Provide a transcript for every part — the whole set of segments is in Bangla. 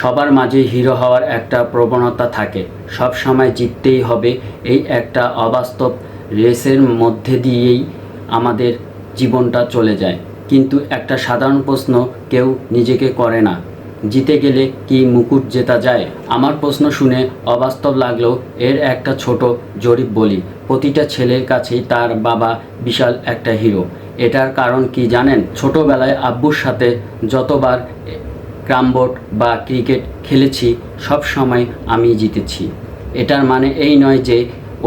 সবার মাঝে হিরো হওয়ার একটা প্রবণতা থাকে, সব সময় জিততেই হবে, এই একটা অবাস্তব রেসের মধ্যে দিয়েই আমাদের জীবনটা চলে যায়। কিন্তু একটা সাধারণ প্রশ্ন কেউ নিজেকে করে না, জিতে গেলে কি মুকুট জেতা যায়? আমার প্রশ্ন শুনে অবাস্তব লাগলেও এর একটা ছোট জরিপ বলি। প্রতিটা ছেলের কাছেই তার বাবা বিশাল একটা হিরো। এটার কারণ কি জানেন? ছোটোবেলায় আব্বুর সাথে যতবার ক্যারমবোর্ড বা ক্রিকেট খেলেছি সব সময় আমি জিতেছি। এটার মানে এই নয় যে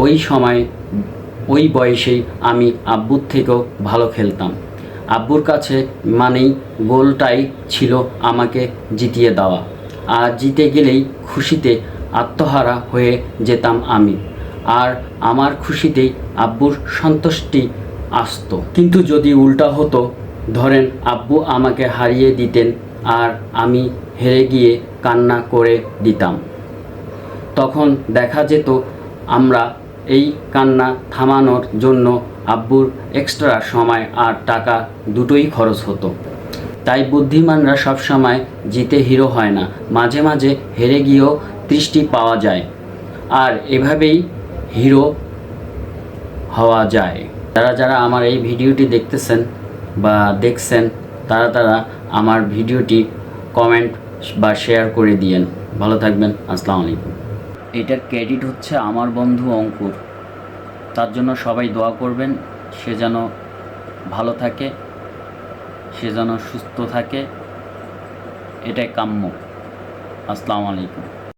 ওই সময় ওই বয়সেই আমি আব্বুর থেকেও ভালো খেলতাম। আব্বুর কাছে মানেই গোলটাই ছিল আমাকে জিতিয়ে দেওয়া, আর জিতে গেলেই খুশিতে আত্মহারা হয়ে যেতাম আমি, আর আমার খুশিতেই আব্বুর সন্তুষ্টি আসতো। কিন্তু যদি উল্টা হতো, ধরেন আব্বু আমাকে হারিয়ে দিতেন আর আমি হেরে গিয়ে কান্না করে দিতাম, তখন দেখা যেত আমরা এই কান্না থামানোর জন্য আব্বুর এক্সট্রা সময় আর টাকা দুটোই খরচ হতো। তাই বুদ্ধিমানরা সবসময় জিতে হিরো হয় না, মাঝে মাঝে হেরে গিয়েও তৃষ্টি পাওয়া যায়, আর এভাবেই হিরো হওয়া যায়। যারা আমার এই ভিডিওটি দেখতেছেন বা দেখছেন, তারা আমার ভিডিওটি কমেন্ট বা শেয়ার করে দিয়েন। ভালো থাকবেন। আসসালামু আলাইকুম। এটার ক্রেডিট হচ্ছে আমার বন্ধু অঙ্কুর। তার জন্য সবাই দোয়া করবেন, সে যেন ভালো থাকে, সে যেন সুস্থ থাকে, এটাই কাম্য। আসসালামু আলাইকুম।